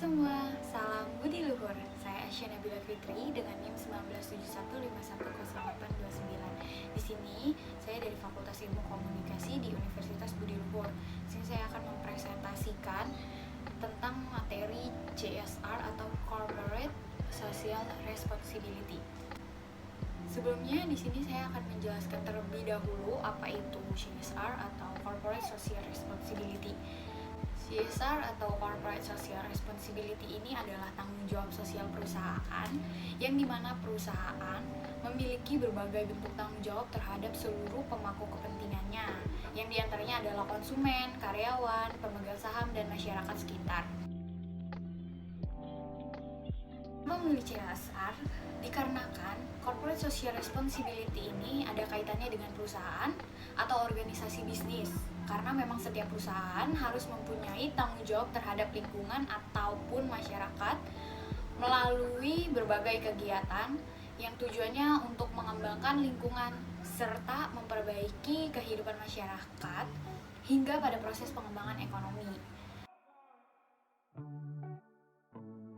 semua, salam Budi Luhur. Saya Asya Nabila Fitri dengan NIM 1971510829. Di sini saya dari Fakultas Ilmu Komunikasi di Universitas Budi Luhur. Di sini saya akan mempresentasikan tentang materi CSR atau Corporate Social Responsibility. Sebelumnya di sini saya akan menjelaskan terlebih dahulu apa itu CSR atau Corporate Social Responsibility. CSR atau Corporate Social Responsibility ini adalah tanggung jawab sosial perusahaan yang dimana perusahaan memiliki berbagai bentuk tanggung jawab terhadap seluruh pemangku kepentingannya, yang diantaranya adalah konsumen, karyawan, pemegang saham, dan masyarakat sekitar. Memilih CSR dikarenakan Corporate Social Responsibility ini ada kaitannya dengan perusahaan atau organisasi bisnis, karena memang setiap perusahaan harus mempunyai tanggung jawab terhadap lingkungan ataupun masyarakat melalui berbagai kegiatan yang tujuannya untuk mengembangkan lingkungan serta memperbaiki kehidupan masyarakat hingga pada proses pengembangan ekonomi.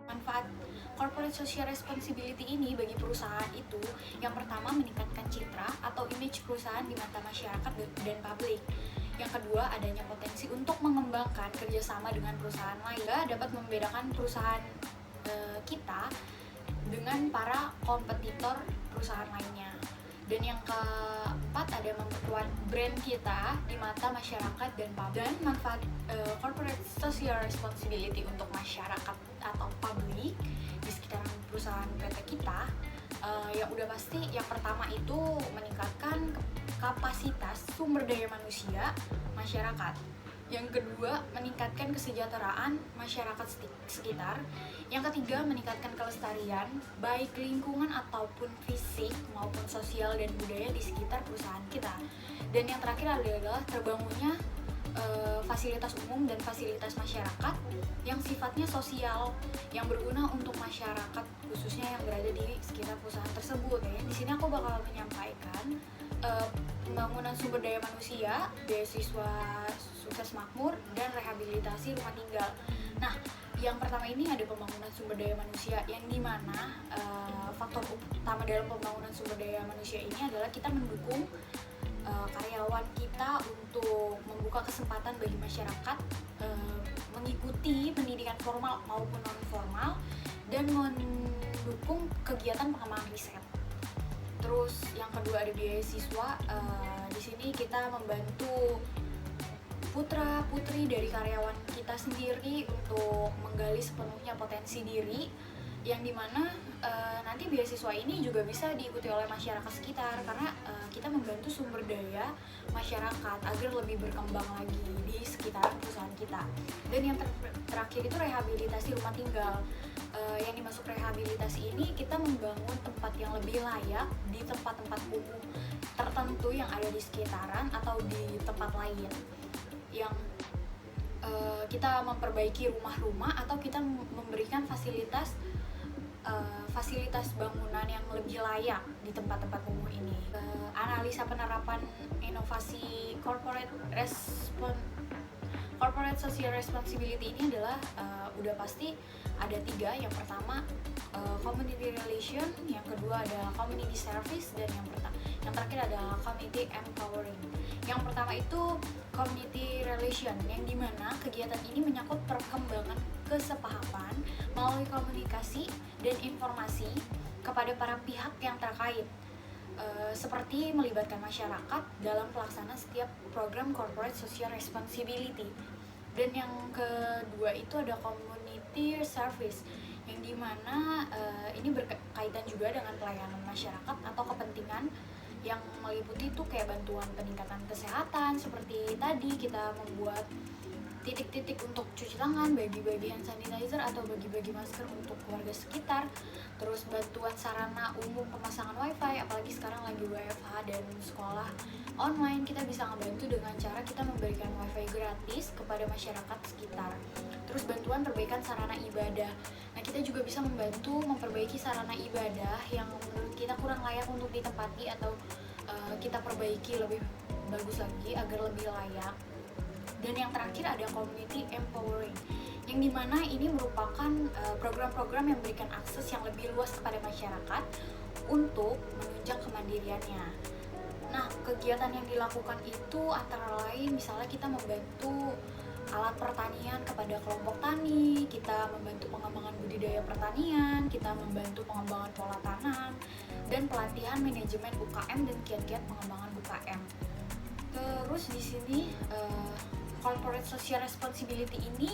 Manfaat Corporate Social Responsibility ini bagi perusahaan itu, yang pertama meningkatkan citra atau image perusahaan di mata masyarakat dan publik. Yang kedua, adanya potensi untuk mengembangkan kerjasama dengan perusahaan lain, dapat membedakan perusahaan kita dengan para kompetitor perusahaan lainnya. Dan yang keempat, ada memperkuat brand kita di mata masyarakat dan publik. Dan manfaat Corporate Social Responsibility untuk masyarakat atau publik di sekitaran perusahaan PT kita, yang udah pasti yang pertama itu meningkatkan kapasitas sumber daya manusia masyarakat. Yang kedua, meningkatkan kesejahteraan masyarakat sekitar. Yang ketiga, meningkatkan kelestarian baik lingkungan ataupun fisik maupun sosial dan budaya di sekitar perusahaan kita. Dan yang terakhir adalah terbangunnya fasilitas umum dan fasilitas masyarakat yang sifatnya sosial, yang berguna untuk masyarakat khususnya yang berada di sekitar perusahaan tersebut. Di sini aku bakal menyampaikan pembangunan sumber daya manusia, beasiswa sukses makmur, dan rehabilitasi rumah tinggal. Nah, yang pertama ini ada pembangunan sumber daya manusia, yang dimana faktor utama dalam pembangunan sumber daya manusia ini adalah kita mendukung karyawan kita untuk membuka kesempatan bagi masyarakat mengikuti pendidikan formal maupun non formal dan mendukung kegiatan pengembangan riset. Terus yang kedua ada beasiswa. Di sini kita membantu putra-putri dari karyawan kita sendiri untuk menggali sepenuhnya potensi diri, yang dimana nanti beasiswa ini juga bisa diikuti oleh masyarakat sekitar, karena kita membantu sumber daya masyarakat agar lebih berkembang lagi di sekitar perusahaan kita. Dan yang terakhir itu rehabilitasi rumah tinggal. Yang dimaksud rehabilitasi ini, kita membangun tempat yang lebih layak di tempat-tempat umum tertentu yang ada di sekitaran atau di tempat lain, yang kita memperbaiki rumah-rumah atau kita memberikan fasilitas bangunan yang lebih layak di tempat-tempat umum ini. Analisa penerapan inovasi Corporate Social Responsibility ini adalah udah pasti ada 3. Yang pertama community relation, yang kedua adalah community service, dan yang terakhir adalah community empowering. Yang pertama itu community relation, yang dimana kegiatan ini menyangkut perkembangan kesepahaman melalui komunikasi dan informasi kepada para pihak yang terkait, seperti melibatkan masyarakat dalam pelaksanaan setiap program Corporate Social Responsibility. Dan yang kedua itu ada community service, yang dimana ini berkaitan juga dengan pelayanan masyarakat atau kepentingan yang meliputi itu kayak bantuan peningkatan kesehatan, seperti tadi kita membuat titik-titik untuk cuci tangan, bagi-bagi hand sanitizer atau bagi-bagi masker untuk keluarga sekitar. Terus bantuan sarana umum pemasangan wifi, apalagi sekarang lagi WFH dan sekolah online, kita bisa ngebantu dengan cara kita memberikan wifi gratis kepada masyarakat sekitar. Terus bantuan perbaikan sarana ibadah. Nah, kita juga bisa membantu memperbaiki sarana ibadah yang menurut kita kurang layak untuk ditempati atau kita perbaiki lebih bagus lagi agar lebih layak. Dan yang terakhir ada community empowering, yang dimana ini merupakan program-program yang memberikan akses yang lebih luas kepada masyarakat untuk menunjang kemandiriannya. Nah, kegiatan yang dilakukan itu antara lain misalnya kita membantu alat pertanian kepada kelompok tani, kita membantu pengembangan budidaya pertanian, kita membantu pengembangan pola tanam, dan pelatihan manajemen UKM dan kiat-kiat pengembangan UKM. Terus di sini corporate social responsibility ini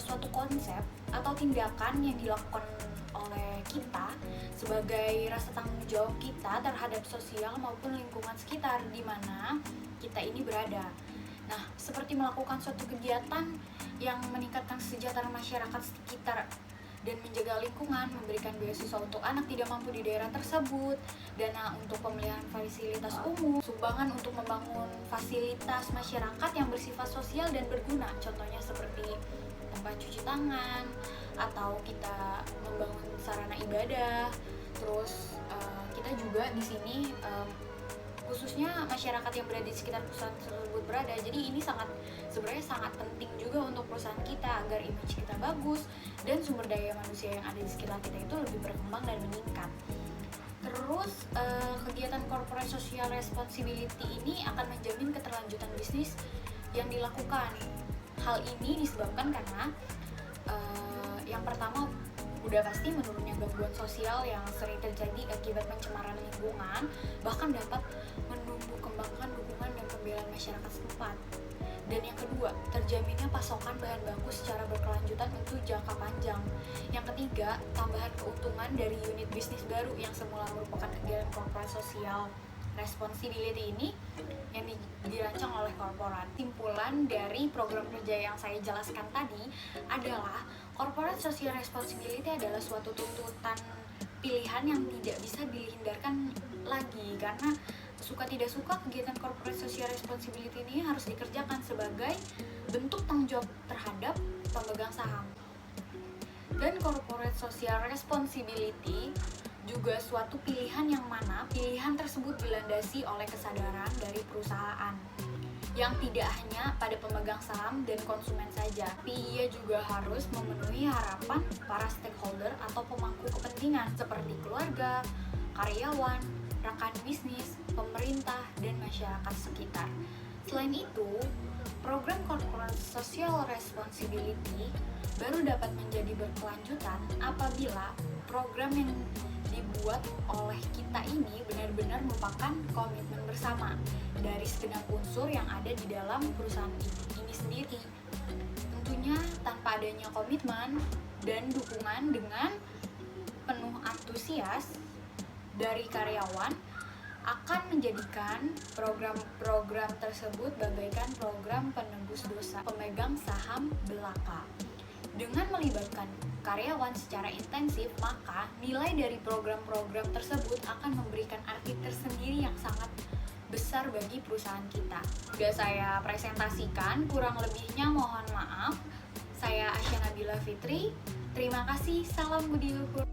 suatu konsep atau tindakan yang dilakukan oleh kita sebagai rasa tanggung jawab kita terhadap sosial maupun lingkungan sekitar di mana kita ini berada. Nah, seperti melakukan suatu kegiatan yang meningkatkan kesejahteraan masyarakat sekitar dan menjaga lingkungan, memberikan beasiswa untuk anak tidak mampu di daerah tersebut, dana untuk pemeliharaan fasilitas umum, sumbangan untuk membangun fasilitas masyarakat yang bersifat sosial dan berguna, contohnya seperti tempat cuci tangan, atau kita membangun sarana ibadah. Terus kita juga di sini khususnya masyarakat yang berada di sekitar perusahaan tersebut berada. Jadi ini sebenarnya sangat penting juga untuk perusahaan kita agar image kita bagus dan sumber daya manusia yang ada di sekitar kita itu lebih berkembang dan meningkat. Terus kegiatan corporate social responsibility ini akan menjamin keterlanjutan bisnis yang dilakukan. Hal ini disebabkan karena yang pertama udah pasti menurunnya gangguan sosial yang sering terjadi akibat pencemaran lingkungan, bahkan dapat menumbuh kembangkan dukungan dan pembelaan masyarakat setempat. Dan yang kedua, terjaminnya pasokan bahan baku secara berkelanjutan untuk jangka panjang. Yang ketiga, tambahan keuntungan dari unit bisnis baru yang semula merupakan kegiatan corporate social responsibility ini yang dirancang oleh korporat. Simpulan dari program kerja yang saya jelaskan tadi adalah corporate social responsibility adalah suatu tuntutan pilihan yang tidak bisa dihindarkan lagi, karena suka tidak suka kegiatan corporate social responsibility ini harus dikerjakan sebagai bentuk tanggung jawab terhadap pemegang saham. Dan corporate social responsibility juga suatu pilihan yang mana pilihan tersebut dilandasi oleh kesadaran dari perusahaan yang tidak hanya pada pemegang saham dan konsumen saja, tapi ia juga harus memenuhi harapan para stakeholder atau pemangku kepentingan seperti keluarga, karyawan, rekan bisnis, pemerintah, dan masyarakat sekitar. Selain itu, program corporate social responsibility baru dapat menjadi berkelanjutan apabila program yang dibuat oleh kita ini benar-benar merupakan komitmen bersama dari segenap unsur yang ada di dalam perusahaan ini sendiri. Tentunya tanpa adanya komitmen dan dukungan dengan penuh antusias dari karyawan akan menjadikan program-program tersebut bagaikan program penembus dosa pemegang saham belaka. Dengan melibatkan karyawan secara intensif, maka nilai dari program-program tersebut akan memberikan arti tersendiri yang sangat besar bagi perusahaan kita. Sudah saya presentasikan, kurang lebihnya mohon maaf. Saya Asya Nabila Fitri. Terima kasih, salam budi luhur.